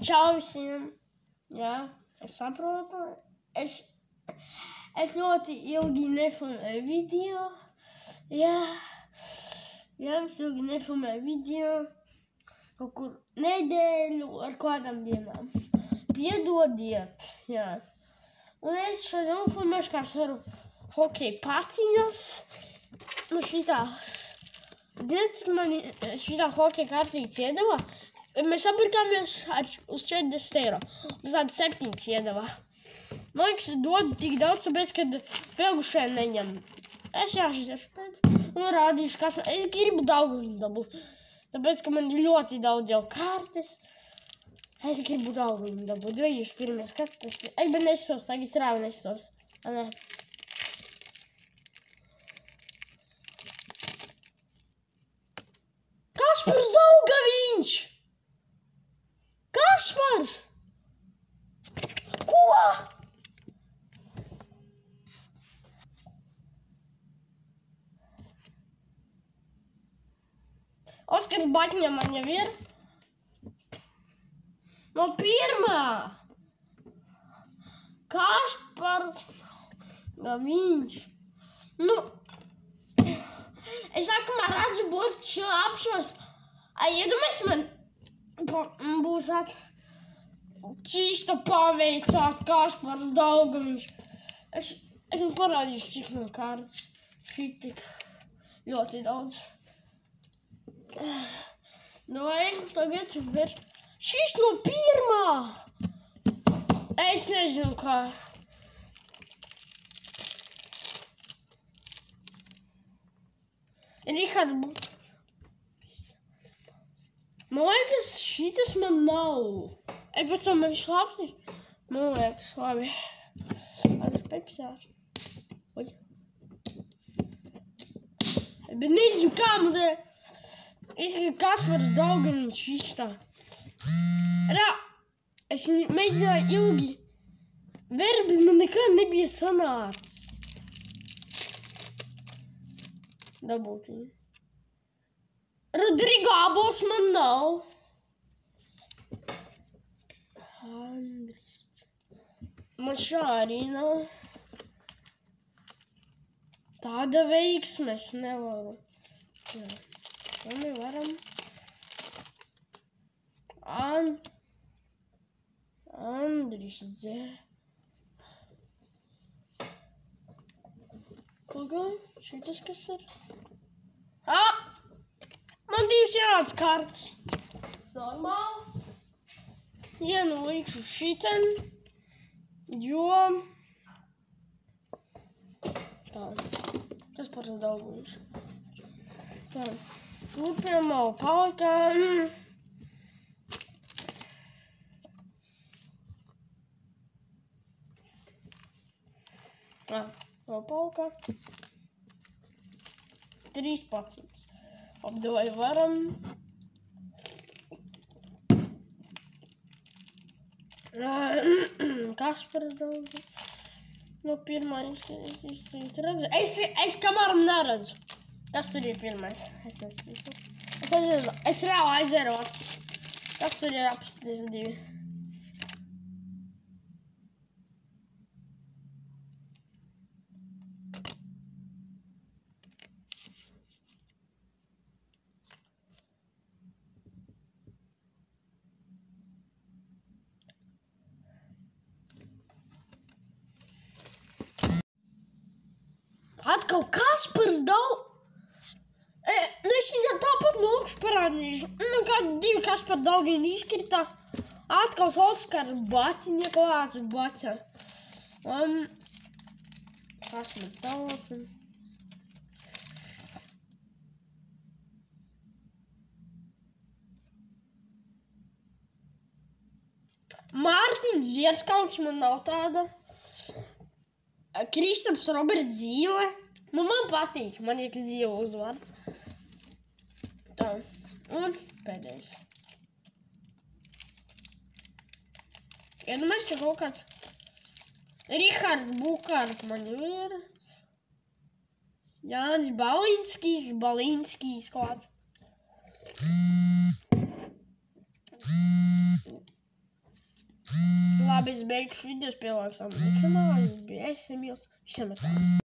Čau visiem! Jā, es saprotu. Es ļoti ilgi nefilmēju video. Jā, es ilgi nefilmēju video. Kaut kur nedēļu ar kādām dienām. Piedodiet, jā. Un es šodien nofilmēšu, kā es varu hokeja paciņas. Nu šitās. Ziniet, cik man šitā hokeja kartītes iedeva? Mēs apirkāmies uz 40 eiro. Mums tāda 7 iedeva. Man liekas, dod tik daudz, tāpēc, kad pieaugušie neņem. Es jāšķiešu pēc. Un rādīšu, kas man... Es gribu Daugavpili dabūt. Tāpēc, ka man ļoti daudz jau kartes. Es gribu Daugavpili dabūt. Vai jūs pirmie skatāties? Es bet nestos, tagad es rāvi nestos. Nē. Kaspars Daugaviņš! Kaspars! Ko? Oskars Baķņa man jau ir. No pirmā. Kaspars Daugaviņš. Nu, es nākamā redzu būt šo apšos. Iedomājies man būs čista paveicās Kaspars Daugaviņš. Es jums parādīšu, cik man kārtas. Šitik ļoti daudz. Nu, tagad vērš. Šis no pirmā! Es nezinu, kā. Rihards. Man liekas, šitas man nav. Pēc tam viņš labs. Man liekas, labi. Es pepsāšu. Oi. Bet nezinu, kā man te... Izskatīt, Kaspars Daugaviņš izstā. Es mēģināju ilgi. Verbi man nekad nebija sanācis. Dabūt viņu. Rodrigo Abos man nav. Andris. Man šā arī nav. Tāda veiksme es nevaru. Jā. To nevaram. Andris dzē. Pagam, šitas kas ir? Man divas jānāc kartas. Normāli. Vienu likšu šiten, jo... Tā. Kaspars Daugaviņš. Tā. Turpinām vēl palika. Vēl palika. 13. Apdevai varam. Kaspars Daugaviņš. No pirmais redzu. Es kamēram neredzu. Kas tur ir pirmais? Es nezinu. Es reāli aizvēru acis. Kas tur ir apstāties divi? Atkal Kaspars Daugaviņš. Es viņam tāpat no augšas parādīšu. Nu, kā divi Kaspars Daugaviņi izkrita. Atkal Oskars Baķņa klāts Baķa. Kas man tāds? Mārtiņš Zierskauns man nav tāda. Kristaps Roberts Zīle. Nu, man patīk, man liekas Zīle uzvārds. Tā, un pēdējais. Iedomājies, ja kaut kāds Rihards Bukārt man ir. Jānis Balinskijs kāds. labi, es beigšu video, pielāgšu tam kanālu, bija es, Emīls, visiem tā.